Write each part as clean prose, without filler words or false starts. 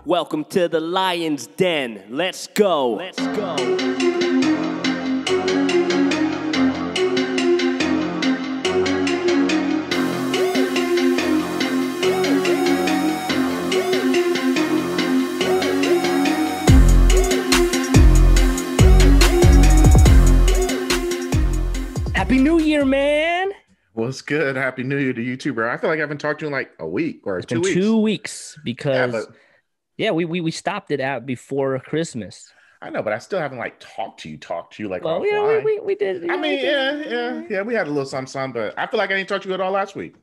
Welcome to the Lion's Den. Let's go. Let's go. Happy New Year, man. What's good? Happy New Year to you too, bro. I feel like I haven't talked to you in like a week or It's 2 been weeks. 2 weeks because we stopped it out before Christmas. I know, but I still haven't like talked to you like Well, offline. yeah, we did. I mean, yeah. We had a little something, but I feel like I didn't talk to you at all last week.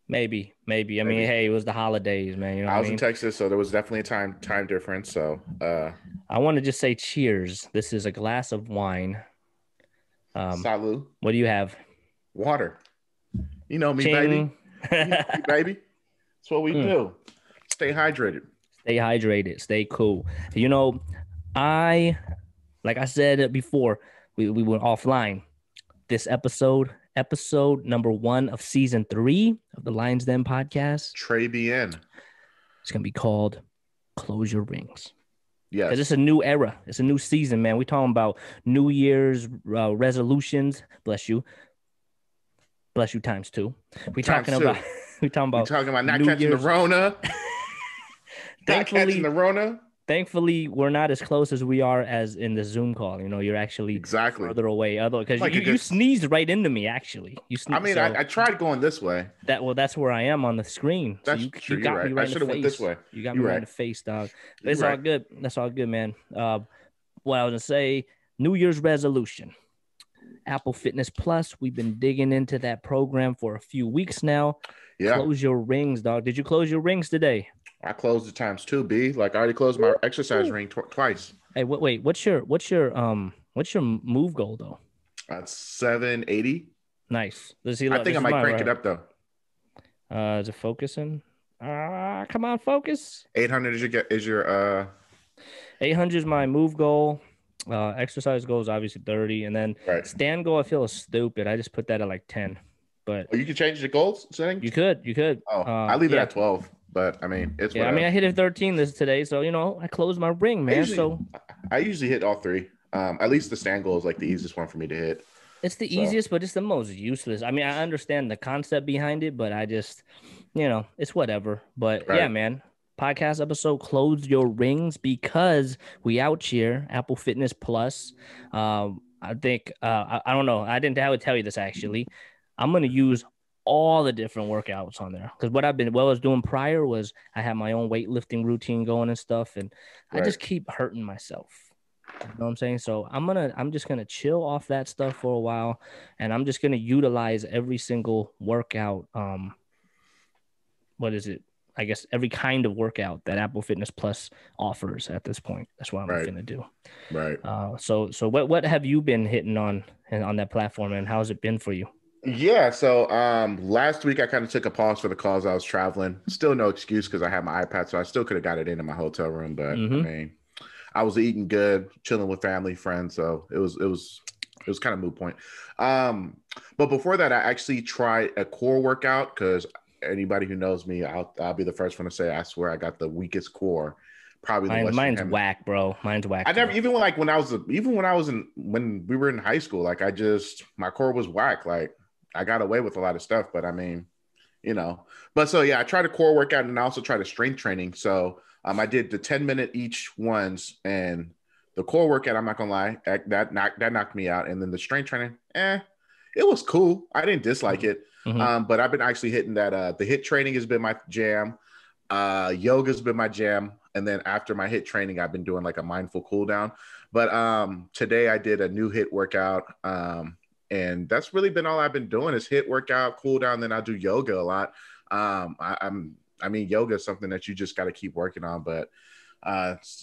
Maybe. I mean, hey, it was the holidays, man. You know I was what I in mean? Texas, so there was definitely a time difference. So, I want to just say cheers. This is a glass of wine. salud, What do you have? water. You know me, Ching. baby. You know me, baby. That's what we do. Stay hydrated. Stay hydrated. Stay cool. You know, like I said before, we went offline. This episode number 1 of season 3 of the Lions Den podcast. Trey BN. It's gonna be called "Close Your Rings." Yes. Because it's a new era. It's a new season, man. We're talking about New Year's resolutions. Bless you times 2. We're talking about not New catching Year's. the Rona. Not catching Thankfully, the Rona. thankfully, we're not as close as we are as in the Zoom call. You know, you're actually Exactly. further away. Because Like you sneezed right into me. Actually, you sneezed. I mean, I tried going this way. That's where I am on the screen. So That's you true. got You're me right. right I in should the have went face. this way. You got You're me right right. in the face, dog. But You're it's all right. good. That's all good, man. What I was gonna say, New Year's resolution. Apple Fitness Plus. We've been digging into that program for a few weeks now. Yeah. Close your rings, dog. Did you close your rings today? I closed the times 2, B. Like I already closed my exercise ring twice. Hey, wait. What's your move goal though? That's 780. Nice. Let's see. I think I might crank it up though. Is it focusing? Come on, focus. 800 is your 800 is my move goal. Exercise goal is obviously 30, and then right. stand goal I feel is stupid. I just put that at like 10. But Oh, you can change the goals setting. you could. Oh, I leave it yeah. at 12. But I mean, it's Yeah. I mean, I hit it 13 today, so I closed my ring, man. I usually hit all 3. At least the stand goal is like the easiest one for me to hit. It's the easiest, but it's the most useless. I mean, I understand the concept behind it, but I just, it's whatever. But Right. yeah, man. Podcast episode, close your rings, because we out here, Apple Fitness Plus. I think, I don't know. I would tell you this actually. I'm going to use all the different workouts on there, because what I was doing prior was I had my own weightlifting routine going and stuff, and I Right. just keep hurting myself. You know what I'm saying? So I'm just gonna chill off that stuff for a while, and I'm just gonna utilize every single workout. What is it? I guess every kind of workout that Apple Fitness Plus offers at this point. That's what I'm Right. gonna do. Right. So what have you been hitting on that platform, and how's it been for you? Yeah, so last week I kind of took a pause for the cause. I was traveling. Still no excuse because I had my iPad, so I still could have got it in my hotel room. But I mean, I was eating good, chilling with family, friends, so it was kind of moot point. But before that, I actually tried a core workout, because anybody who knows me, I'll be the first one to say I swear I got the weakest core. Probably Mine's whack, bro. Mine's whack. I never even when we were in high school, like my core was whack. Like I got away with a lot of stuff, but I mean, But so yeah, I tried a core workout and I also tried a strength training. So I did the 10-minute each ones, and the core workout, I'm not gonna lie, that knocked me out. And then the strength training, it was cool. I didn't dislike it. But I've been actually hitting that. The HIIT training has been my jam. Yoga's been my jam. And then after my HIIT training, I've been doing like a mindful cool down. But today I did a new HIIT workout. And that's really been all I've been doing is HIIT workout, cool down. Then I do yoga a lot. I mean, yoga is something that you just got to keep working on, but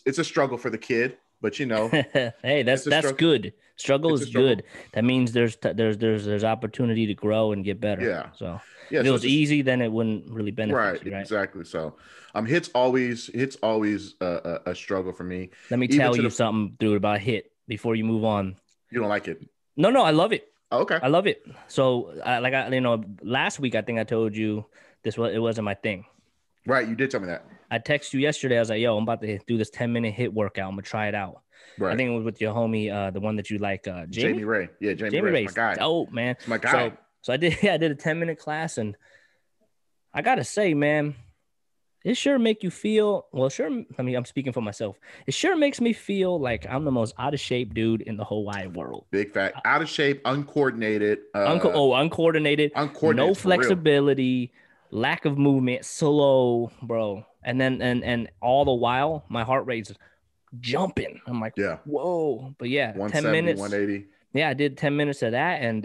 it's a struggle for the kid. But hey, that's good. Struggle is good. That means there's opportunity to grow and get better. Yeah. So yeah, if it was easy, then it wouldn't really benefit you, right? Exactly. So HIIT's always a struggle for me. Let me tell you something, dude, about HIIT before you move on. You don't like it? No, I love it. Oh, okay. I love it. So last week I think I told you it wasn't my thing. Right, you did tell me that. I texted you yesterday. I was like, yo, I'm about to do this 10-minute hit workout. I'm gonna try it out. I Right. think it was with your homie, the one that you like, Jamie Jamie. Ray. Yeah, Jamie Jamie Ray. It's my Ray's guy. dope, man. It's my guy. So I did yeah, I did a 10-minute class, and I gotta say, man, it sure make you feel well. Sure, I mean, I'm speaking for myself. It sure makes me feel like I'm the most out of shape dude in the whole wide world. Big fat, out of shape, uncoordinated, Uncoordinated, no uncoordinated for real. flexibility, lack of movement, slow, bro. And then and all the while, my heart rate's jumping. I'm like, Yeah. whoa. But yeah, 10 170, minutes. 180. Yeah, I did 10 minutes of that, and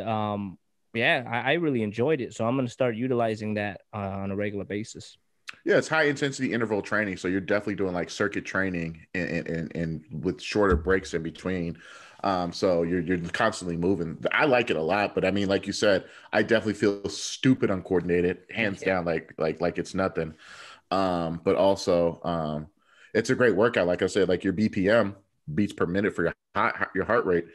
yeah, I really enjoyed it. So I'm gonna start utilizing that on a regular basis. Yeah, it's high intensity interval training. So you're definitely doing like circuit training and with shorter breaks in between. So you're constantly moving. I like it a lot, but I mean, like you said, I definitely feel stupid uncoordinated, hands Yeah. down, like it's nothing. But also, it's a great workout. Like I said, like your BPM, beats per minute for your heart rate.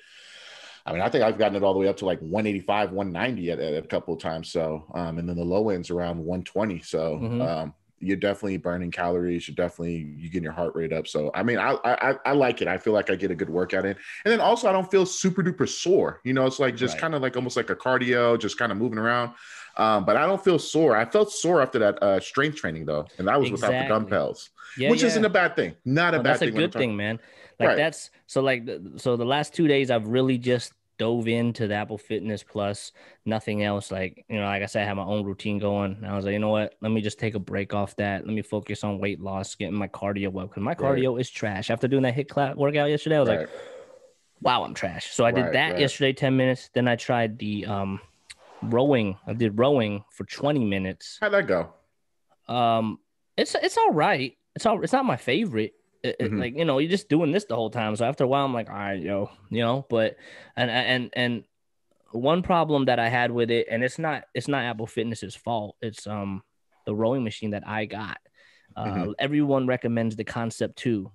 I mean, I think I've gotten it all the way up to like 185, 190 at a couple of times. So, and then the low end's around 120. So, Mm-hmm. you're definitely burning calories. You getting your heart rate up. So, I mean, I like it. I feel like I get a good workout in, and then also I don't feel super duper sore. You know, it's like just Right. kind of like almost like a cardio, just kind of moving around. But I don't feel sore. I felt sore after that strength training though, and that was without the Exactly. dumbbells, Yeah, which isn't yeah. a bad thing. Not a No, that's bad a thing when I'm good talking. thing, man. Like Right, that's so like so the last 2 days I've really just dove into the Apple Fitness Plus, nothing else. Like, like I said, I had my own routine going. And I was like, you know what? Let me just take a break off that. Let me focus on weight loss, getting my cardio up because my right, cardio is trash. After doing that hit class workout yesterday, I was like, right, wow, I'm trash. So I did right, that right. yesterday, 10 minutes. Then I tried the rowing. I did rowing for 20 minutes. How'd that go? Um, it's all right. It's not my favorite. Hmm. Like, you're just doing this the whole time. So after a while, I'm like, all right, yo, but and one problem that I had with it, and it's not Apple Fitness's fault. It's the rowing machine that I got. Hmm. Everyone recommends the Concept 2.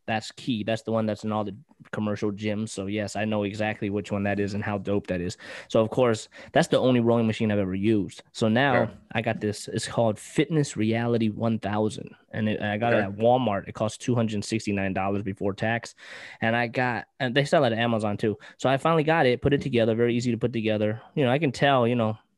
That's key. That's the one that's in all the commercial gyms. So yes, I know exactly which one that is and how dope that is. So of course, that's the only rowing machine I've ever used. So now Okay. I got this. It's called Fitness Reality 1000, and I got it Okay. at Walmart. It costs $269 before tax, and they sell it at Amazon too. So I finally got it, put it together. Very easy to put together. I can tell.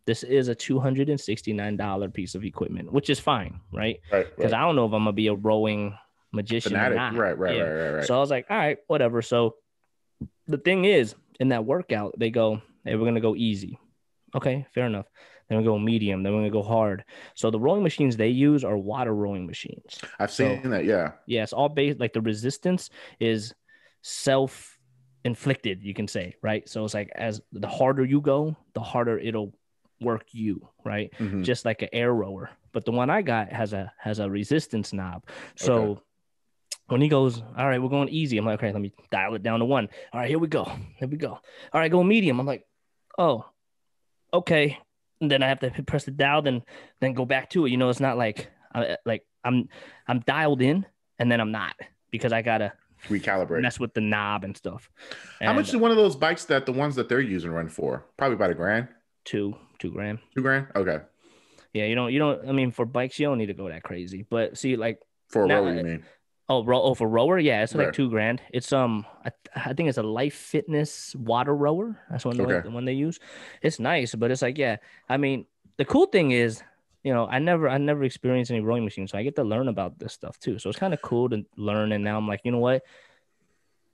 This is a $269 piece of equipment, which is fine, right? Right. Because Right. I don't know if I'm gonna be a rowing magician or Fanatic. not. Right. Right. Yeah. Right. Right. Right. So I was like, all right, whatever. So the thing is, in that workout, they go, hey, we're gonna go easy. Okay, fair enough. Then we go medium. Then we're gonna go hard. So the rowing machines they use are water rowing machines. I've So seen that. Yeah. yeah, it's all based like the resistance is self inflicted, you can say, right? So it's like as the harder you go, the harder it'll work you, right? Hmm. Just like an air rower. But the one I got has a resistance knob. Okay. So when he goes, all right, we're going easy. I'm like, okay, let me dial it down to 1. All right, here we go. Here we go. All right, go medium. I'm like, oh, okay. And then I have to press the dial, then go back to it. It's not like I'm dialed in and then I'm not because I gotta Recalibrate. mess with the knob and stuff. How much And is one of those bikes that the ones that they're using run for? Probably about a grand, two grand. 2 grand. Okay. Yeah, you don't. I mean, for bikes, you don't need to go that crazy. But see, like For a rower, now, you mean? for rower, yeah, it's like Right. 2 grand. It's I think it's a Life Fitness water rower. That's Okay. the one they use. It's nice, but it's like, yeah. I mean, the cool thing is, I never experienced any rowing machines, so I get to learn about this stuff too. So it's kind of cool to learn. And now I'm like, you know what?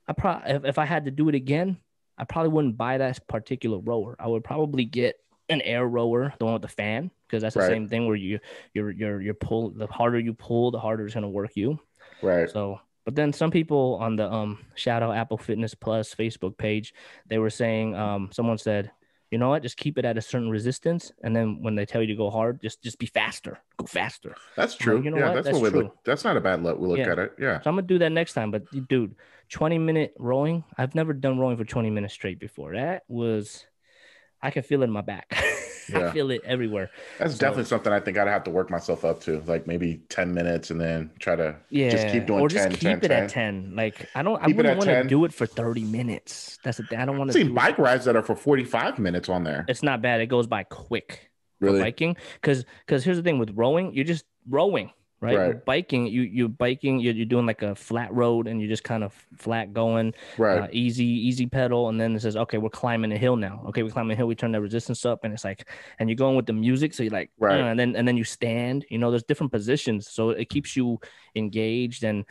I probably if I had to do it again, I probably wouldn't buy that particular rower. I would probably get an air rower, the one with the fan, because that's the Right. same thing where you're pull. The harder you pull, the harder it's gonna work you. Right. So, but then some people on the shout out Apple Fitness Plus Facebook page, they were saying someone said, you know what, just keep it at a certain resistance, and then when they tell you to go hard, just be faster, go faster. That's I'm like, true. you know Yeah. what, That's that's what we look. true. That's not a bad look. We look Yeah. at it. Yeah. So I'm gonna do that next time. But dude, 20-minute rowing, I've never done rowing for 20 minutes straight before. I can feel it in my back. I Yeah. feel it everywhere. That's definitely So something I think I'd have to work myself up to, like maybe 10 minutes and then try to just keep yeah, doing or just 10, 10, keep it at 10. 10. Like I Keep it wouldn't at want to 10. do it for 30 minutes. That's the thing. I don't want I've to seen do it. bike rides that are for 45 minutes on there. It's not bad. It goes by quick for Really? biking. Because here's the thing with rowing, you're just rowing. right? Right. But biking, you're biking, you're doing like a flat road and you're just kind of flat going, Right. easy pedal, and then it says, okay, we're climbing a hill now. Okay, we're climbing a hill, we turn the resistance up, and it's like, and you're going with the music, so you're like, Right. and then you stand. There's different positions, so it keeps you engaged, and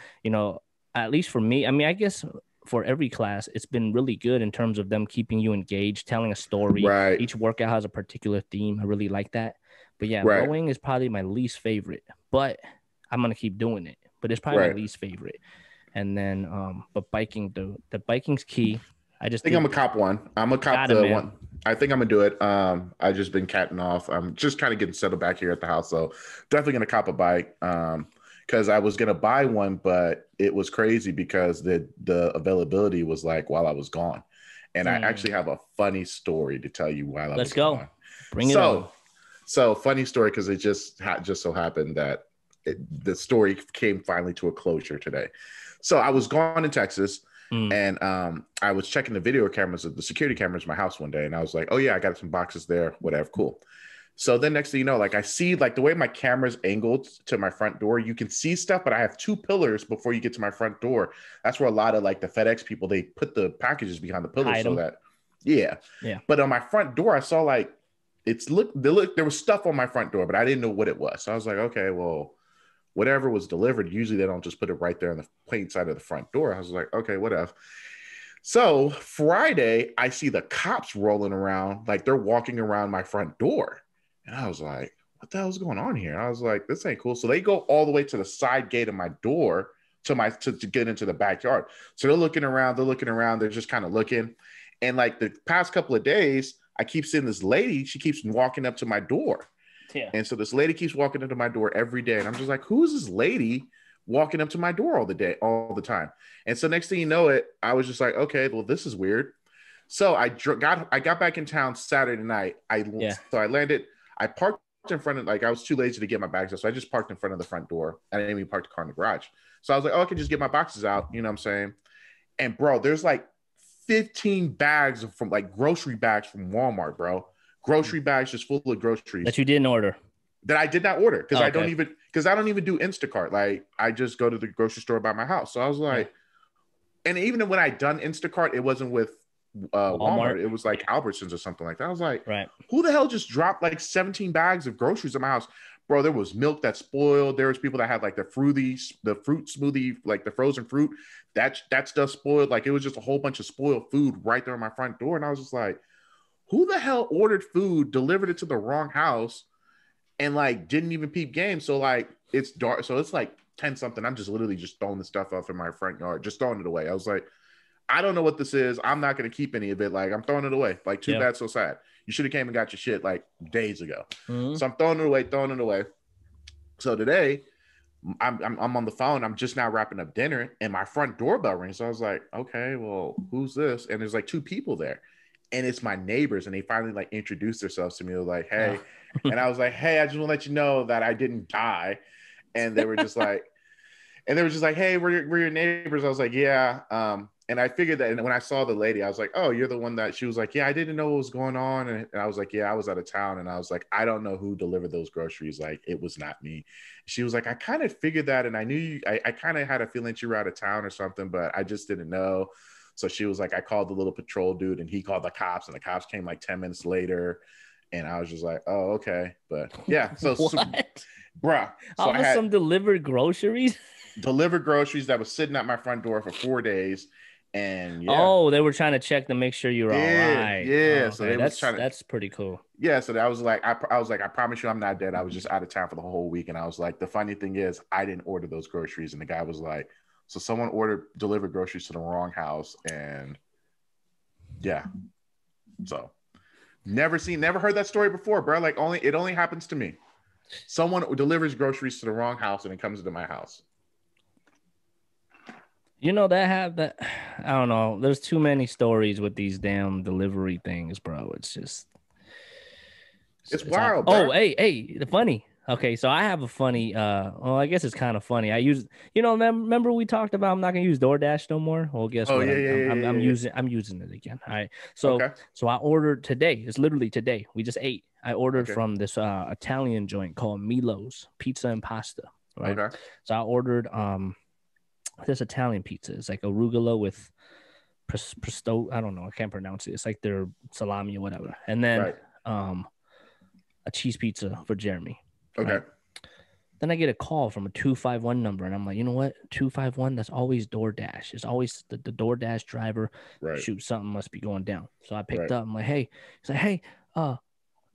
at least for me, I mean, I guess for every class, it's been really good in terms of them keeping you engaged, telling a story. Right. Each workout has a particular theme. I really like that. But yeah, Right. rowing is probably my least favorite, but I'm gonna keep doing it. But it's probably my Right. least favorite. And then but biking, the biking's key. I just I think I'm did a cop one. I'm a cop got it, the man. one. I think I'm gonna do it. I just been catting off. I'm just kind of getting settled back here at the house, so definitely gonna cop a bike. Because I was gonna buy one, but it was crazy because the availability was like while I was gone, and I actually have a funny story to tell you while I Let's was go. gone. Bring it on. So funny story because it just so happened that the story came finally to a closure today. So I was gone in Texas, Mm. and I was checking the video cameras of the security cameras in my house one day, and I was like, oh yeah, I got some boxes there, whatever, cool. So then next thing you know, like I see like the way my camera's angled to my front door, you can see stuff, but I have two pillars before you get to my front door. That's where a lot of like the FedEx people, they put the packages behind the pillars Hide so them. that, yeah. Yeah. But on my front door, I saw like there was stuff on my front door, but I didn't know what it was. So I was like, okay, well, whatever was delivered, usually they don't just put it right there on the plain side of the front door. I was like, okay, whatever. So Friday, I see the cops rolling around, like they're walking around my front door. And I was like, what the hell's going on here? And I was like, this ain't cool. So they go all the way to the side gate of my door to get into the backyard. So they're looking around, they're just kind of looking. And like the past couple of days, I keep seeing this lady, she keeps walking up to my door. Yeah. And so this lady keeps walking into my door every day. And I'm just like, who is this lady walking up to my door all the time? And so next thing you know it, I was just like, okay, well, this is weird. So I got back in town Saturday night. So I landed, I parked in front of, like, I was too lazy to get my bags out. So I just parked in front of the front door. I didn't even park the car in the garage. So I was like, oh, I can just get my boxes out. You know what I'm saying? And bro, there's like 15 bags from like grocery bags from Walmart, bro. Grocery bags just full of groceries That you didn't order. that I did not order because Oh, I okay. don't even do Instacart. Like I just go to the grocery store by my house. So I was like, and even when I done Instacart, it wasn't with Walmart. It was like Albertsons or something like that. I was like, Right. who the hell just dropped like 17 bags of groceries in my house? Bro, there was milk that spoiled. There was people that had like the fruit smoothie, like the frozen fruit. That stuff spoiled. Like it was just a whole bunch of spoiled food right there on my front door. And I was just like, who the hell ordered food, delivered it to the wrong house, and like didn't even peep game? So like it's dark. So it's like 10 something. I'm just literally just throwing the stuff off in my front yard, just throwing it away. I was like, I don't know what this is. I'm not going to keep any of it. Like I'm throwing it away. Like too bad, so sad. You should have came and got your shit like days ago. Mm-hmm. So I'm throwing it away. So today I'm on the phone. I'm just now wrapping up dinner and my front doorbell rings. So I was like, okay, well, who's this? And there's like two people there. And it's my neighbors, and they finally like introduced themselves to me. They were like, hey. And I was like, hey, I just want to let you know that I didn't die. And they were just like, hey, we're your neighbors. I was like, yeah. And I figured that, and when I saw the lady, I was like, oh, you're the one that, she was like, yeah, I didn't know what was going on. And I was like, yeah, I was out of town. And I was like, I don't know who delivered those groceries. Like, it was not me. She was like, I kind of figured that. And I knew you, I kind of had a feeling you were out of town or something, but I just didn't know. So she was like, I called the little patrol dude and he called the cops, and the cops came like 10 minutes later. And I was just like, oh, okay. But yeah. So, bruh. So I had some delivered groceries. Delivered groceries that was sitting at my front door for 4 days. And they were trying to check to make sure you were all right. Yeah. Oh, so they was trying to, that's pretty cool. Yeah. So I was like, I promise you I'm not dead. I was just out of town for the whole week. And I was like, the funny thing is I didn't order those groceries. And the guy was like, so someone delivered groceries to the wrong house. And yeah. So never heard that story before, bro. Like it only happens to me. Someone delivers groceries to the wrong house and it comes into my house. That I don't know. There's too many stories with these damn delivery things, bro. It's just it's wild. Bro. Oh, hey, funny. Okay, so I have a funny. Well, I guess it's kind of funny. I use, remember we talked about I'm not gonna use DoorDash no more. Well, guess what? I'm using it again. All right. So I ordered today. It's literally today. We just ate. I ordered from this Italian joint called Milo's Pizza and Pasta. right? Okay. So I ordered this Italian pizza. It's like arugula with presto. I don't know. I can't pronounce it. It's like their salami or whatever. And then Right. um a cheese pizza for Jeremy, Okay. right? Then I get a call from a 251 number, and I'm like, you know what? 251, that's always DoorDash. It's always the DoorDash driver. Right. Shoot, something must be going down. So I picked Right. up. I'm like, hey, he's like, hey, uh,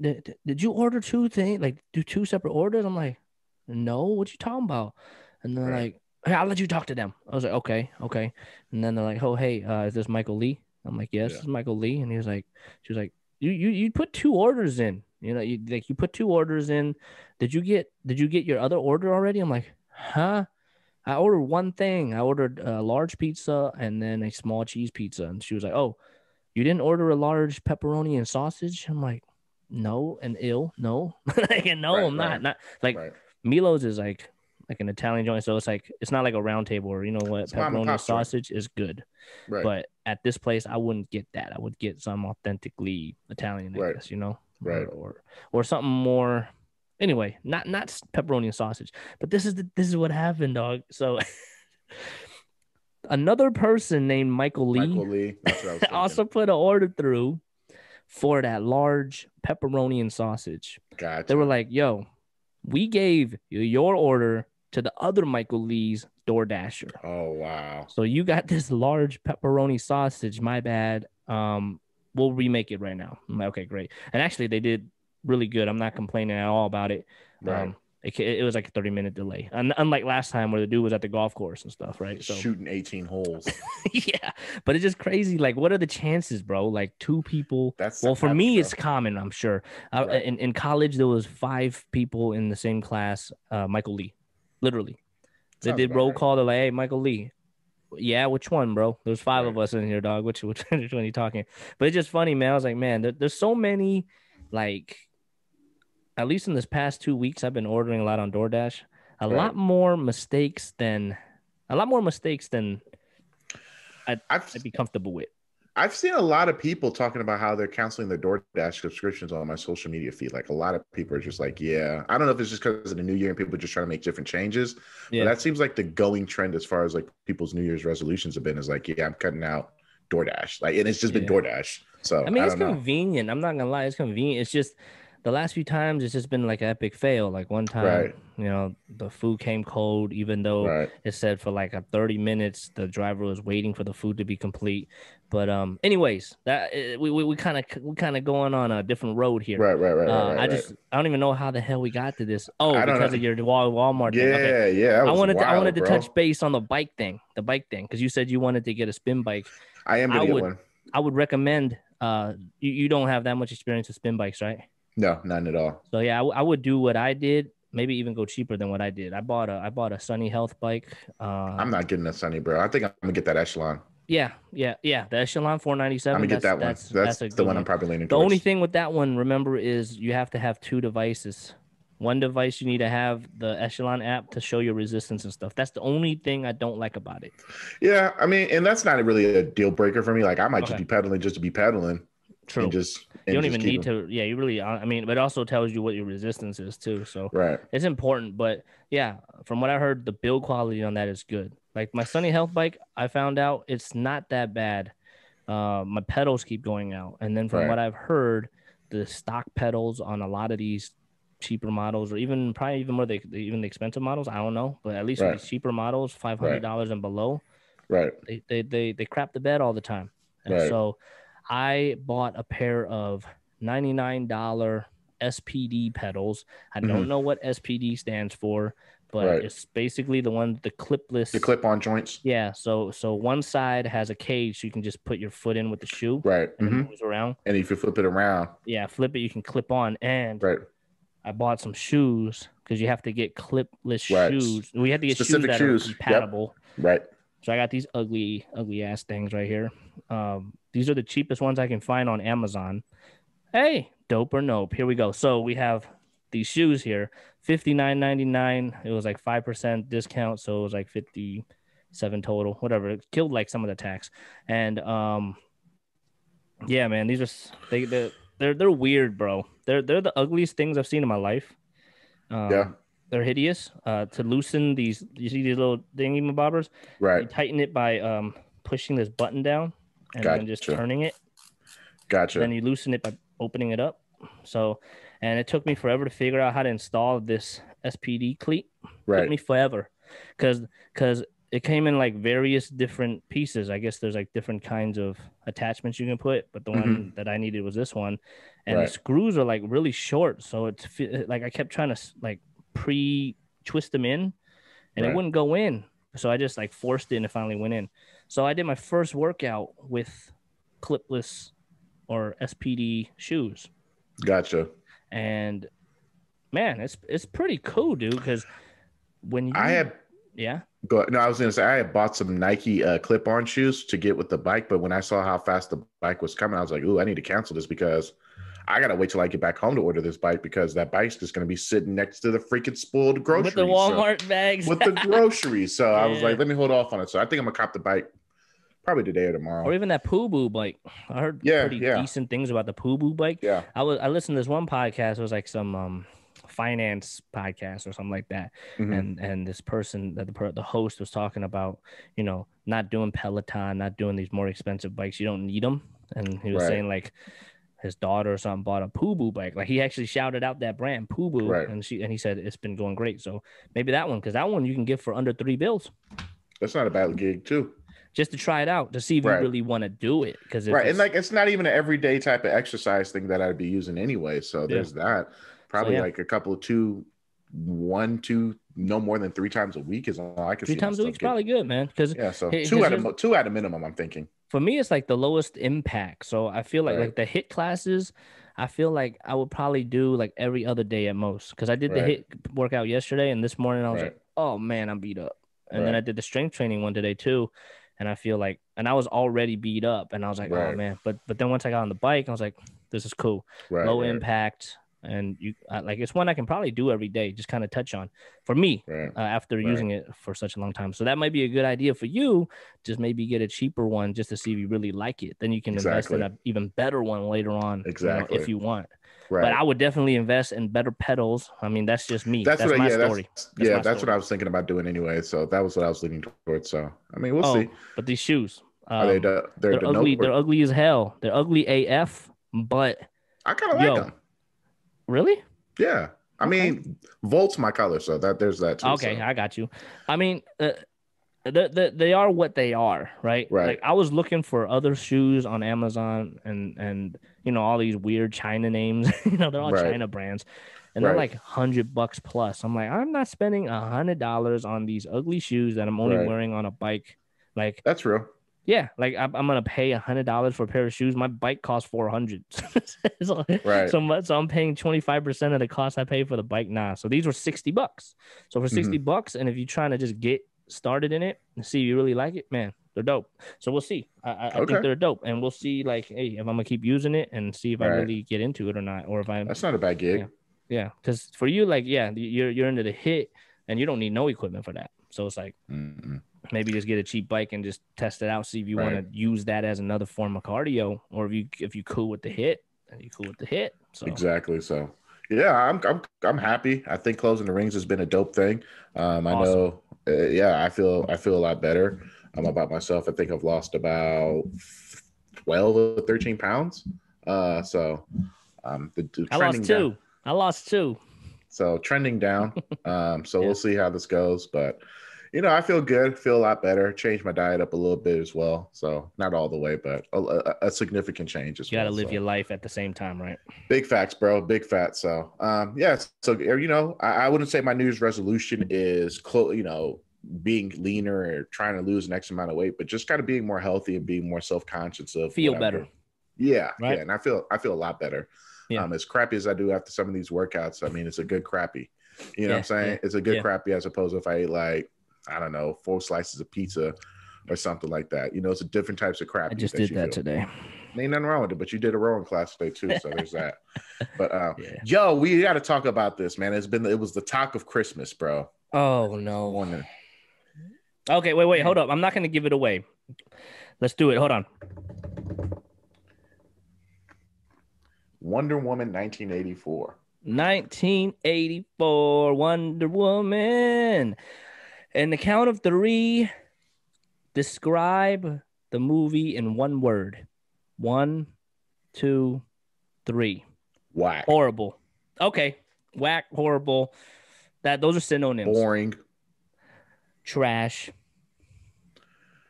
did you order two things? Like, do two separate orders? I'm like, no, what you talking about? And then they're Right. like, hey, I'll let you talk to them. I was like, okay, okay. And then they're like, oh, hey, is this Michael Lee? I'm like, yes, Yeah. this is Michael Lee. And he was like, she was like, you put two orders in. You put two orders in. Did you get your other order already? I'm like, huh? I ordered one thing. I ordered a large pizza and then a small cheese pizza. And she was like, oh, you didn't order a large pepperoni and sausage? I'm like, no, and ill, no. Like, no, Right. I'm not. Right. Not like Right. Milo's is like an Italian joint, so it's not like a round table or what, It's mom and pepperoni and pop joint. sausage is good. Right. But at this place, I wouldn't get that. I would get some authentically Italian, I Right. guess, or Right. or something more. Anyway, not pepperoni and sausage, but this is what happened, dog. So another person named Michael Lee Michael Lee. That's what I was thinking. also put an order through for that large pepperoni and sausage. They were Gotcha. like, yo, we gave your order to the other Michael Lee's DoorDasher. Oh wow. So you got this large pepperoni sausage. My bad. We'll remake it right now. I'm like, okay, great. And actually, they did really good. I'm not complaining at all about it. Right. It was like a 30-minute delay, and unlike last time where the dude was at the golf course and stuff, right? So Shooting 18 holes. yeah, but it's just crazy. Like, what are the chances, bro? Like two people. That's Well, for savage, me, bro. it's common. I'm sure. Right. In college, there was five people in the same class. Michael Lee, literally. They Sounds did about roll right. call. They're like, "Hey, Michael Lee." Yeah, which one, bro? There's five Right. of us in here, dog. Which one are you talking? But it's just funny, man. I was like, man, there's so many, like, at least in this past 2 weeks, I've been ordering a lot on DoorDash. A Right. lot more mistakes than, a lot more mistakes than I've I'd be comfortable with. I've seen a lot of people talking about how they're canceling their DoorDash subscriptions on my social media feed. Like a lot of people are just like, yeah, I don't know if it's just because of the new year and people are just trying to make different changes, but Yeah. that seems like the going trend as far as like people's New Year's resolutions have been is like, yeah, I'm cutting out DoorDash. Like, and it's just been Yeah. DoorDash. So I mean, I it's don't know. convenient. I'm not gonna lie, it's convenient. It's just the last few times it's just been like an epic fail. Like one time, Right. the food came cold, even though Right. it said for like a 30 minutes the driver was waiting for the food to be complete. But anyways, that we kind of going on a different road here. Right. Right. Right. Right. Right. Right. I don't even know how the hell we got to this. Oh, I don't because of know. your Walmart thing. Okay. Yeah. Yeah. That I was wanted to I wanted wild, to touch bro. base on the bike thing, because you said you wanted to get a spin bike. I am I going to get would one. I would recommend you don't have that much experience with spin bikes, right? No, none at all. So yeah, I would do what I did, maybe even go cheaper than what I did. I bought a Sunny Health bike. I'm not getting a Sunny, bro. I think I'm going to get that Echelon. Yeah, the Echelon I'm 497. going to get that one. That's That's a the good one I'm one. probably leaning The only towards. thing with that one, remember, is you have to have two devices. One device, you need to have the Echelon app to show your resistance and stuff. That's the only thing I don't like about it. Yeah, I mean, and that's not really a deal breaker for me. Like, I might just Okay, be pedaling just to be pedaling, and true. just You and don't just even keep need them to. Yeah, you really. I mean, but it also tells you what your resistance is too. So right. it's important. But yeah, from what I heard, the build quality on that is good. Like my Sunny Health bike, I found out it's not that bad. My pedals keep going out, and then from Right. what I've heard, the stock pedals on a lot of these cheaper models, or even probably even more even the expensive models, I don't know, but at least with Right. these cheaper models, five hundred Right. dollars and below, Right. they crap the bed all the time. And Right. so I bought a pair of $99 SPD pedals. I don't Hmm. know what SPD stands for, but Right. it's basically the The clipless. clip-on joints. Yeah, so one side has a cage so you can just put your foot in with the shoe Right. and it moves around. And if you flip it around, Yeah, flip it, you can clip on. And right. I bought some shoes because you have to get clipless Right. shoes. We have to get shoes Specific that are shoes. Yep. compatible. Right. So I got these ugly, ugly ass things right here. These are the cheapest ones I can find on Amazon. Hey, dope or nope. Here we go. So we have these shoes here, $59.99. It was like 5% discount, so it was like 57 total. Whatever. It killed like some of the tax. And yeah, man, these are they're weird, bro. They're the ugliest things I've seen in my life. Yeah. They're hideous. To loosen these, you see these little dingy bobbers. Right. You tighten it by pushing this button down and then just Gotcha. turning it. Gotcha. Then you loosen it by opening it up. So, and it took me forever to figure out how to install this SPD cleat. Took Right. me forever, because it came in like various different pieces. I guess there's like different kinds of attachments you can put, but the one Hmm. that I needed was this one, and the Right. screws are like really short, so it's like I kept trying to like pre twist them in, and it Right. wouldn't go in. So I just like forced it, and it finally went in. So I did my first workout with clipless or SPD shoes, Gotcha. and man, it's pretty cool, dude. Because when I you, had yeah, go no, I was gonna say I had bought some Nike clip-on shoes to get with the bike, but when I saw how fast the bike was coming, I was like, "Ooh, I need to cancel this because I gotta wait till I get back home to order this bike because that bike's just gonna be sitting next to the freaking spoiled with the groceries." So Walmart bags, with the groceries, so I was yeah, like, "Let me hold off on it." So I think I'm gonna cop the bike probably today or or tomorrow. even that Poo Boo bike. I heard Yeah, pretty yeah, decent things about the Poo Boo bike. yeah. I listened to this one podcast. It was like some finance podcast or something like that, Hmm. and this person that the host was talking about, not doing Peloton, not doing these more expensive bikes. You don't need them, and he was Right, saying like his daughter or something bought a Poo Boo bike. Like he actually shouted out that brand Poo Boo, right. and he said it's been going great. So maybe that one, because that one you can get for under $3 That's not a bad gig too. just to try it out to see if you Right, really want to do it. Because if right. And it's like, it's not even an everyday type of exercise thing that I'd be using anyway. So yeah, there's that. so Probably yeah, like a couple of two, one, two, no more than three times a week is all I could three see times a myself week's getting. probably good, man. Because Yeah, so because here's two at a minimum. I'm thinking. for me, it's like the lowest impact. So I feel like Right, the hit classes, I feel like I would probably do like every other day at most. Because I did the right, hit workout yesterday, and this morning I was right, like, oh man, I'm beat up. And then right, I did the strength training one today too, and I feel like, and I was already beat up, and I was like, oh right, man. But then once I got on the bike, I was like, this is cool, right, low right, impact, and like it's one I can probably do every day, just kind of touch on for me. right, After right. using it for such a long time, so that might be a good idea for you. Just maybe get a cheaper one just to see if you really like it. Then you can invest in Exactly, an even better one later on, if exactly. you want. But Right. I would definitely invest in better pedals. I mean, that's just me. That's That's what. my story. That's my That's what I story. was thinking about doing anyway. So that was what I was leaning towards. So I mean, we'll see. Oh, but these shoes, Are they they're they're the ugly. nope They're or ugly as hell. They're ugly AF. But I kind of like yo, them. really? Yeah. I Okay. mean, Volt's my color, so that there's that too. Okay, So I got you. I mean, they are what they are, right? right, Like I was looking for other shoes on Amazon and all these weird China names. They're all right, China brands, and they're right, like $100 plus. I'm like, I'm not spending $100 on these ugly shoes that I'm only right. wearing on a bike. Like, That's real. yeah, like I'm gonna pay $100 for a pair of shoes. My bike costs 400. so, Right. so I'm paying 25% of the cost I pay for the bike now. So these were $60. So for Hmm. $60, and if you're trying to just get started in it and see if you really like it, man, they're dope. So we'll see. I think Okay. they're dope, and we'll see like, hey, if I'm gonna keep using it and see if I Right. really get into it or not, or if I'm, That's not a bad yeah, gig. yeah. Because for you, like, yeah, you're into the hit, and you don't need no equipment for that. So it's like Mm-mm. maybe just get a cheap bike and just test it out, see if you want Right. to use that as another form of cardio, or if you cool with the hit, and you cool with the hit. So Exactly. So yeah, I'm happy. I think closing the rings has been a dope thing. I awesome. know. Yeah, I feel a lot better about myself. I think I've lost about 12 or 13 pounds. So the I lost trending down. two. I lost two. So trending down. So Yeah, we'll see how this goes. But I feel good, feel a lot better. Changed my diet up a little bit as well. So not all the way, but a significant change as you got to well. live So your life at the same time, right? big facts, bro. Big facts. So yeah. So I wouldn't say my New Year's resolution is being leaner or trying to lose an X amount of weight, but just kind of being more healthy and being more self-conscious of what Feel I'm better, doing. Yeah, yeah. right? And I feel a lot better. Yeah, As crappy as I do after some of these workouts, I mean, it's a good crappy. You know what I'm yeah, yeah, saying? It's a good yeah. crappy as opposed to if I ate like, I don't know, 4 slices of pizza or something like that. It's a different types of I crappy just that did you that feel. today. Ain't nothing wrong with it, but you did a rowing class today too, so there's that. But Yeah. yo, we got to talk about this, man. It was the talk of Christmas, bro. Oh no. Wonder, Okay, wait, man. hold up. I'm not gonna give it away. Let's do it. Hold on. Wonder Woman 1984. 1984 Wonder Woman. And the count of three, describe the movie in one word. One, two, three. Whack. Horrible. Okay. Whack, horrible. Those are synonyms. Boring. Trash, Uh,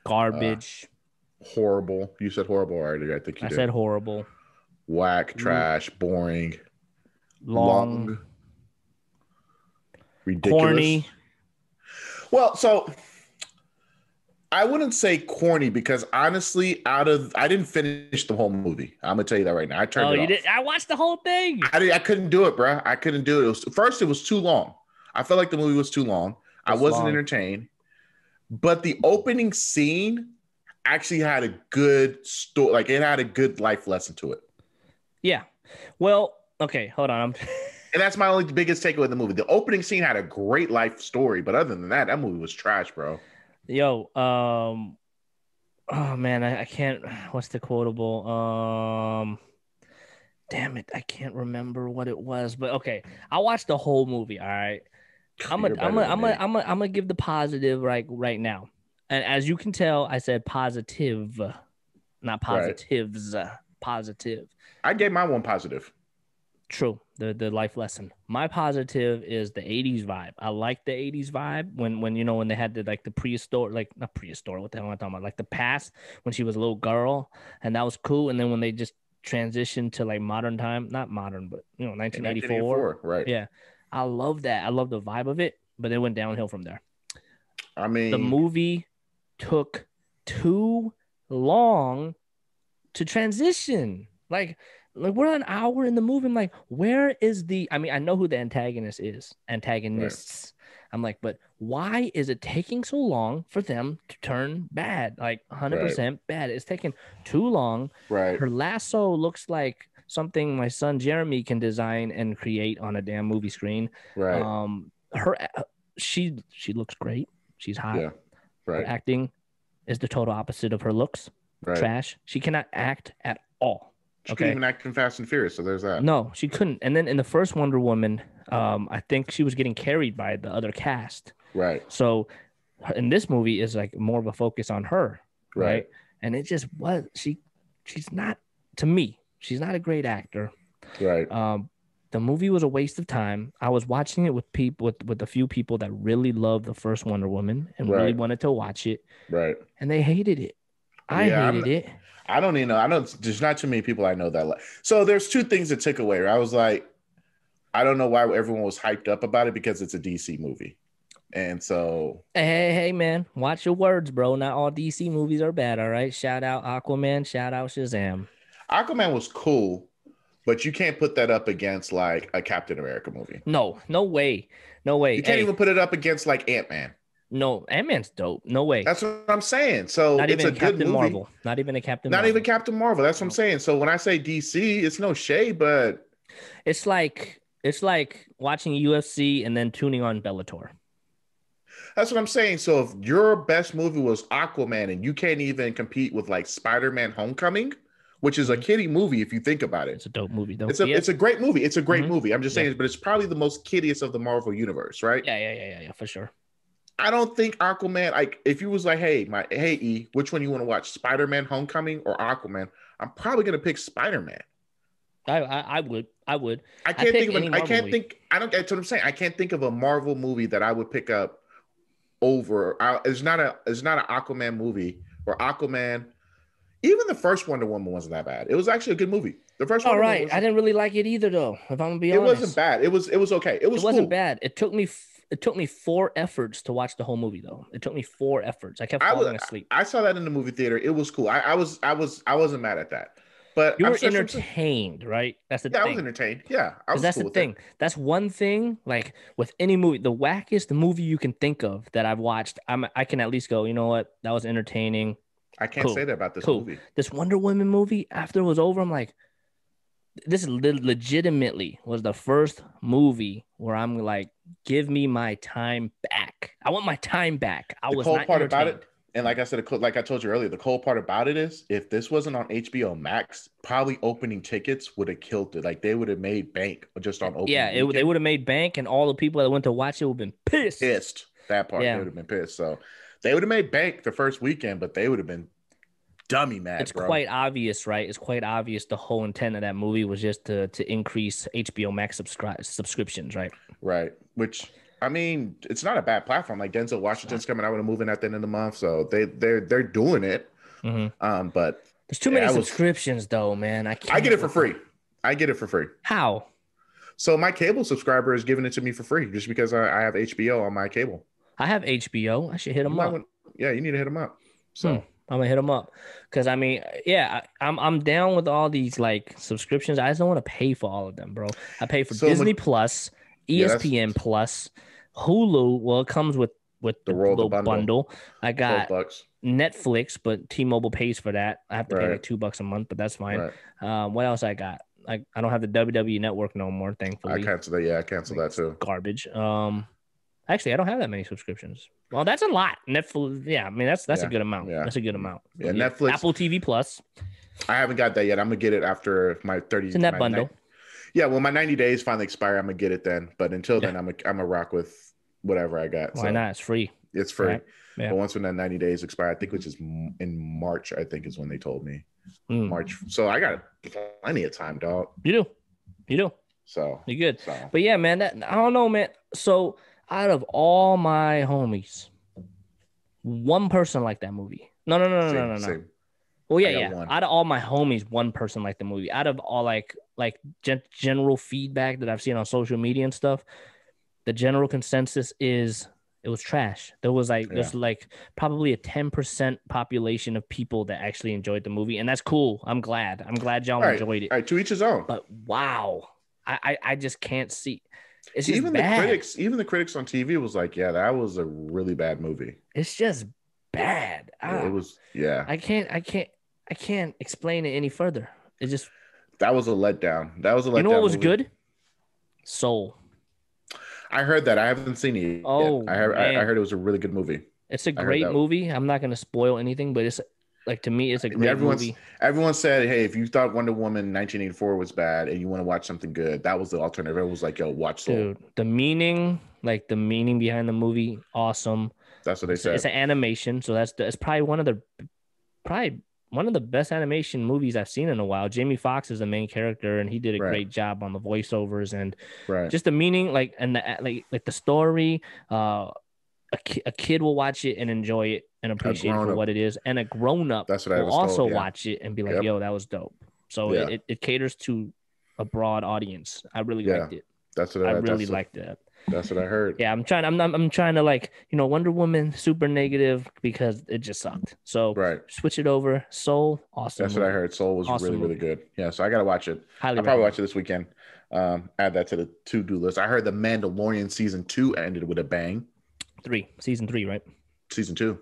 garbage. horrible. You said horrible already. I think you I did. said horrible. Whack, trash, boring, Long, long, ridiculous. corny. Well, so I wouldn't say corny because honestly, I didn't finish the whole movie. I'm gonna tell you that right now. I turned Oh, it you off. did? I watched the whole thing. I couldn't do it, bro. I couldn't do it. First, it was too long. I felt like the movie was too long. I It's wasn't long. entertained. But the opening scene actually had a good story. Like it had a good life lesson to it. Yeah. Well, okay, hold on. And that's my only biggest takeaway in the movie. The opening scene had a great life story, but other than that, that movie was trash, bro. Yo, oh man, I can't. What's the quotable? Damn it, I can't remember what it was. But okay, I watched the whole movie. All right, You're better than me. I'm gonna give the positive right now. And as you can tell, I said positive, not Right. positives. Positive. I gave my one positive. True. The life lesson. My positive is the 80s vibe. I like the 80s vibe when you know when they had the prehistoric, like not prehistoric, what the hell am I talking about? Like the past when she was a little girl, and that was cool. And then when they just transitioned to like modern time, not modern, but you know, In 1984. 1984, right. Yeah. I love that. I love the vibe of it, but it went downhill from there. I The mean, movie took too long to transition. Like we're an hour in the movie. I'm like, where is the? I mean, I know who the antagonist is. right, Antagonists. I'm like, but why is it taking so long for them to turn bad? Like right, 100% bad. It's taking too long. right, Her lasso looks like something my son Jeremy can design and create on a damn movie screen. right. Her she looks great. She's hot. Yeah, Her right, acting is the total opposite of her looks. right. Trash. She cannot act at all. She couldn't Okay. even act in Fast and Furious, so there's that. No, she couldn't. And then in the first Wonder Woman, I think she was getting carried by the other cast. Right, So in this movie is like more of a focus on her, right, right? And it just was she's not to me. She's not a great actor. right, The movie was a waste of time. I was watching it with people with a few people that really loved the first Wonder Woman and really right, wanted to watch it, right. and they hated it. I Yeah, hated it. I don't even know. I know there's not too many people I know that like. So there's two things that took away. I was like, I don't know why everyone was hyped up about it because it's a DC movie, and so Hey, man, watch your words, bro. Not all DC movies are bad, all right? Shout out Aquaman, shout out Shazam. Aquaman was cool, but you can't put that up against like a Captain America movie. No, no way. No way. You can't Hey, even put it up against like Ant-Man. no, Ant-Man's dope. No way. That's what I'm saying. So Not it's even a a good Captain movie. Marvel. Not even a Captain Not even Marvel. Captain Marvel. That's what I'm No. saying. So when I say DC, it's no shade, but It's like watching UFC and then tuning on Bellator. that's what I'm saying. So if your best movie was Aquaman and you can't even compete with like Spider-Man Homecoming, which is a Mhm. kiddie movie if you think about it. It's a dope movie though. It's a great movie. It's a great Mhm. movie. I'm just Yeah. saying, but it's probably the most kiddiest of the Marvel universe, right? Yeah, for sure. I don't think Aquaman, like if you was like, hey E, which one you want to watch? Spider-Man Homecoming or Aquaman? I'm probably gonna pick Spider-Man. I would. I would. I I can't pick think of any an I Marvel can't movie. think I don't that's what I'm saying. I can't think of a Marvel movie that I would pick up over. It's not an Aquaman movie or Aquaman. Even the first Wonder Woman wasn't that bad. It was actually a good movie. The first All Wonder Woman right. I wasn't. didn't really like it either though, if I'm gonna be It wasn't honest. bad. It was okay. It It was wasn't cool. bad. It took me 4 efforts to watch the whole movie though. It took me 4 efforts. I kept I was falling asleep. I saw that in the movie theater. It was cool. I wasn't mad at that. But You I'm were such I'm entertained, right? That's the yeah, I was thing. entertained. Yeah, I Because was that's cool the with it. thing. That's one thing. Like with any movie, the wackiest movie you can think of that I've watched, I can at least go, you know what? That was entertaining. I can't say Cool, that about this cool. movie. This Wonder Woman movie, after it was over, I'm like, this legitimately was the first movie where I'm like, give me my time back. I want my time back. I The was cold not part about it, entertained. And like I said, like I told you earlier, the cool part about it is if this wasn't on HBO Max, probably opening tickets would have killed it. Like they would have made bank just on Yeah, opening they weekend. would have made bank, and all the people that went to watch it would have been pissed. Pissed. That part, they Yeah, would have been pissed. So they would have made bank the first weekend, but they would have been dummy it's mad, bro. quite obvious, right? It's quite obvious the whole intent of that movie was just to increase HBO Max subscriptions, right? Right. Which I mean, it's not a bad platform. Like Denzel Washington's coming out with a movie at the end of the month, so they're doing it. Hmm. But There's too many yeah, I was subscriptions, though, man. I I get can't it for with it. free. I get it for free. How? So my cable subscriber is giving it to me for free just because I have HBO on my cable. I have HBO. I should hit You them might up. want, yeah, you need to hit them up. Hmm. So I'm gonna hit them up because I mean, yeah, I'm down with all these like subscriptions. I just don't want to pay for all of them, bro. I pay for so Disney Plus, yeah, that's ESPN Plus, Hulu. Well, it comes with the the roll the little bundle, bundle. I got $12. Netflix, but T-Mobile pays for that. I have to pay Right, like $2 a month, but that's fine. right. What else I got? I don't have the WWE network no more, I thankfully. canceled that. Yeah, I canceled Like, that it's too. garbage. Actually, I don't have that many subscriptions. Well, that's a lot. Netflix, yeah, I mean that's a Yeah, good amount. yeah, That's a good amount. yeah. But yeah, Netflix. Apple TV Plus, I haven't got that yet. I'm gonna get it after my it's in that bundle. yeah. When my 90 days finally expire, I'm gonna get it then. But until Yeah, then, I'm a rock with whatever I got. why So not? It's free, it's free. right? Yeah. But once when that 90 days expire, I think which is in March, I think is when they told me Mm. March. So I got plenty of time, dog. You do, you do. So You're good. so But yeah, man, that I don't know, man. So out of all my homies, one person liked that movie. No, no, no, no, no, same no, no. same. Well, yeah, I got yeah. one. Out of all my homies, one person liked the movie. Out of all general feedback that I've seen on social media and stuff, the general consensus is it was trash. Yeah. There's like probably a 10% population of people that actually enjoyed the movie, and that's cool. I'm glad. I'm glad y'all All right. enjoyed it. All right. To each his own. But wow, I just can't see. It's just Even the bad. even the critics on TV was like, yeah, that was a really bad movie. It's just bad. It was, yeah. I can't explain it any further. It just That was a letdown. That was a letdown. You know what was movie. good? Soul. I heard that. I haven't seen it yet. Oh, I man. heard it was a really good movie. It's a I heard great that. movie. I'm not gonna spoil anything, but it's like to me, it's a great movie. Everyone said, hey, if you thought Wonder Woman 1984 was bad and you want to watch something good, that was the alternative. It was like, yo, watch Soul. Dude, the meaning behind the movie, awesome. That's what they said. It's an animation, so it's probably one of the best animation movies I've seen in a while. Jamie Foxx is the main character, and he did a Right. great job on the voiceovers and Right. just the meaning, like the story. A kid will watch it and enjoy it and appreciate it for grown-up. what it is, and a grown up That's what I will was also told, yeah. watch it and be like, Yep. "Yo, that was dope." So Yeah. it caters to a broad audience. I really Yeah. liked it. That's what I really liked it. That's what I heard. Yeah, I'm trying to like, Wonder Woman super negative because it just sucked. So Right. switch it over. Soul, awesome. That's what I heard. Soul was Awesome really movie. good. Yeah, so I gotta watch it. Highly I'll probably recommend. watch it this weekend. Add that to the to-do list. I heard the Mandalorian season 2 ended with a bang. Season 3, right? Season 2.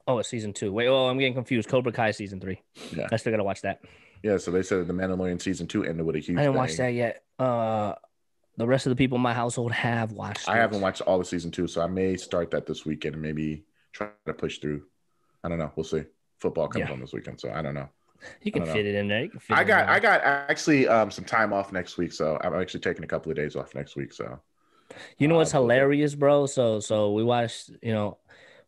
Oh, it's season 2. Wait, oh, I'm getting confused. Cobra Kai season 3. Yeah. I still gotta watch that. Yeah, so they said the Mandalorian season 2 ended with a huge I didn't bang. watch that yet. The rest of the people in my household have watched I it. haven't watched all of season 2, so I may start that this weekend and maybe try to push through. I don't know. We'll see. Football comes on this weekend, so I don't know. You can fit it in there. I got actually some time off next week, so I'm actually taking a couple of days off next week. So You know what's hilarious, bro? So we watched,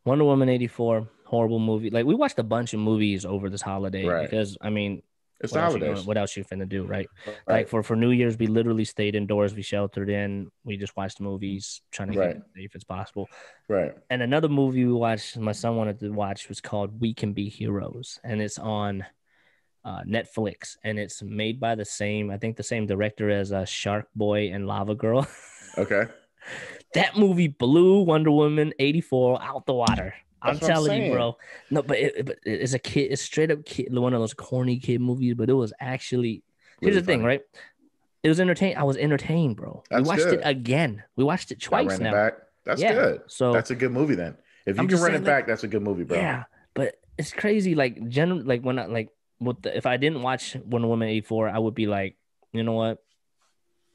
Wonder Woman 84, horrible movie. Like we watched a bunch of movies over this holiday Right. because I mean, it's the holidays. what else you finna do, right? Right. Like for New Year's, we literally stayed indoors. We sheltered in. We just watched movies, trying to keep it safe as possible. Right. And another movie we watched, my son wanted to watch, was called We Can Be Heroes, and it's on Netflix, and it's made by the same director as Shark Boy and Lava Girl. Okay. That movie blew Wonder Woman 84 out the water. I'm telling you, bro. No, but it's a kid. It's straight up kid, one of those corny kid movies. But it was actually. Here's the thing, right? It was entertaining. I was entertained, bro. We watched it again. We watched it twice now. Back. That's good. So that's a good movie then. If you can run it back, that's a good movie, bro. Yeah, but it's crazy. Like when I if I didn't watch Wonder Woman 84, I would be like, you know what?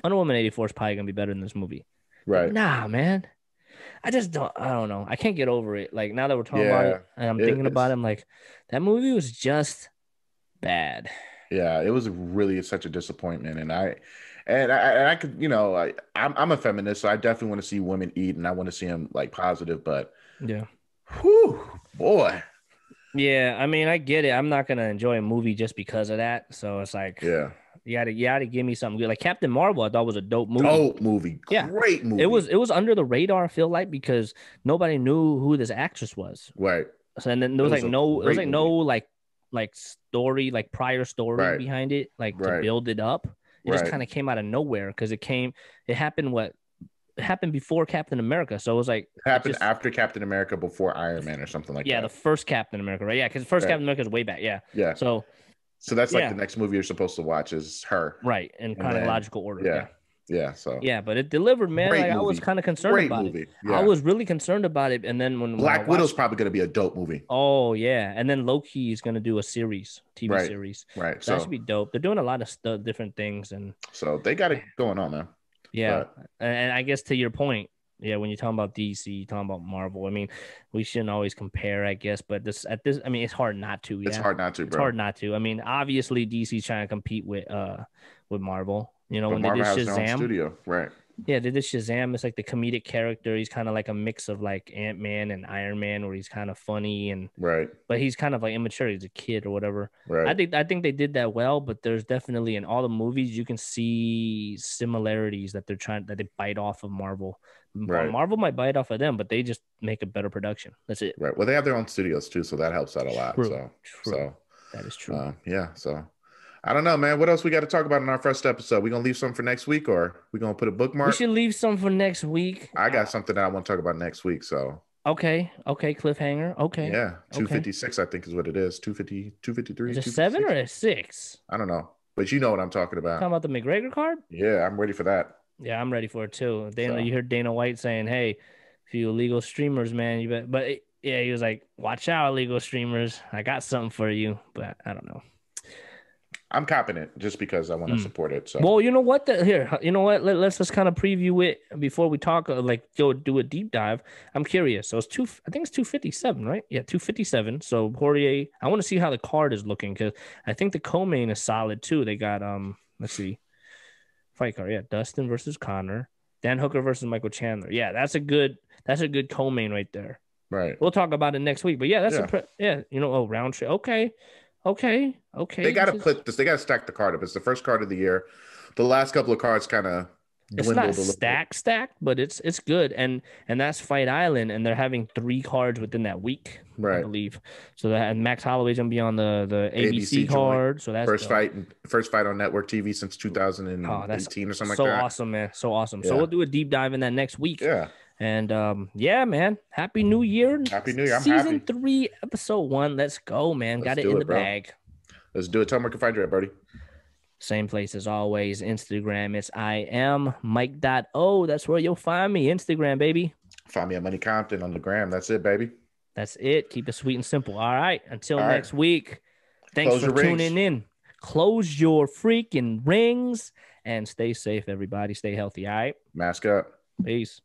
Wonder Woman 84 is probably gonna be better than this movie. Right. But nah, man. I just don't. I don't know. I can't get over it. Like now that we're talking about Yeah, it, and I'm thinking about it, it's I'm like, that movie was just bad. yeah, it was really such a disappointment, and I could, I'm a feminist, so I definitely want to see women eat, and I want to see them like positive, but Yeah. whew, boy, Yeah, I mean, I get it. I'm not gonna enjoy a movie just because of that. So it's like yeah, you gotta give me something good. Like Captain Marvel, I thought was a dope movie. dope movie, Yeah. great It was movie, it was under the radar, I feel like, because nobody knew who this actress was. right? So and then It was a there was great like no movie, like story, like prior story right, behind it, like to right, build it up. It just right. kind of came out of nowhere because it happened it happened before Captain America. So it was like it Happened just after Captain America, before Iron Man, or something like yeah, the that. first Captain America, right? Yeah, because the first Right. Captain America is way back. Yeah. Yeah. So So that's like the yeah, next movie you're supposed to watch is her, right. In and then chronological order. yeah, Yeah. yeah. So Yeah, but it delivered, man. great Like I was movie, kind of concerned great about it. movie. I Yeah. was really concerned about it, and then when I Black Widow's watched, probably going to be a dope movie. oh yeah, and then Loki is gonna do a series, TV Right. series, Right. so that should be dope. They're doing a lot of different things, and So they got yeah, it going on, man. yeah. But And I guess to your point, yeah, when you're talking about DC, talking about Marvel, I mean, we shouldn't always compare, I guess, but I mean, it's hard not to. it's Yeah, hard not to, it's bro. hard not to. I mean, obviously DC's trying to compete with Marvel. You know, But when they Marvel did has their own Shazam. studio. Right. Yeah, they did Shazam. It's like the comedic character. He's kind of like a mix of like Ant-Man and Iron Man, where he's kind of funny and Right. but he's kind of like immature. He's a kid or whatever. Right. I think they did that well, but there's definitely in all the movies you can see similarities that they bite off of Marvel. Right. Marvel might bite off of them, but they just make a better production. That's it. Right. Well, they have their own studios too, so that helps out a lot. True. So, True. so, That is true. yeah. So, I don't know, man. What else we got to talk about in our first episode? We gonna leave something for next week, or we gonna put a We bookmark? should leave some for next week. I got something that I want to talk about next week. So, Okay. Okay. Cliffhanger. Okay. yeah, Okay. 256, I think is what it is. 250, Is 253, it seven or 256. a six? I don't know, but you know what I'm talking about. Talking about the McGregor card? Yeah, I'm ready for that. Yeah, I'm ready for it too. Dana, So you heard Dana White saying, "Hey, if you illegal streamers, man, you bet." But yeah, he was like, "Watch out, illegal streamers. I got something for you." But I don't know. I'm copping it just because I want to Mm. support it. So Well, you know what? Here, you know what? Let's just kind of preview it before we talk. Like, go do a deep dive. I'm curious. So it's two. I think it's 257, right? Yeah, 257. So Poirier. I want to see how the card is looking because I think the co-main is solid too. They got Let's see, fight card. Yeah, Dustin versus Connor. Dan Hooker versus Michael Chandler. Yeah, that's a good. That's a good co-main right there. right, We'll talk about it next week. But yeah, that's yeah, yeah. You know, oh round trip. Okay, okay, they okay. got This to is. put this. They got to stack the card up. It's the first card of the year. The last couple of cards kind of It's not dwindled a little bit. stacked, but it's good. And that's Fight Island, and they're having 3 cards within that week, I Right, believe. So that and Max Holloway's gonna be on the ABC ABC joint. card. So that's First dope. fight, first fight on network TV since Oh, that's 2018 or something like so that. awesome, man. So awesome. So Yeah, we'll do a deep dive in that next week. yeah. And yeah, man. Happy New Year. Happy New Year. I'm Season happy. 3, episode 1. Let's go, man. Let's Got it do in it, the bro. bag. Let's do it. Tell them where you can find you at, buddy. Same place as always. Instagram. It's I am Mike.O. That's where you'll find me. Instagram, baby. Find me at Money Compton on the gram. That's it, baby. That's it. Keep it sweet and simple. All right. Until All right. next week. Thanks Close for your rings. tuning in. Close your freaking rings and stay safe, everybody. Stay healthy. All right. Mask up. Peace.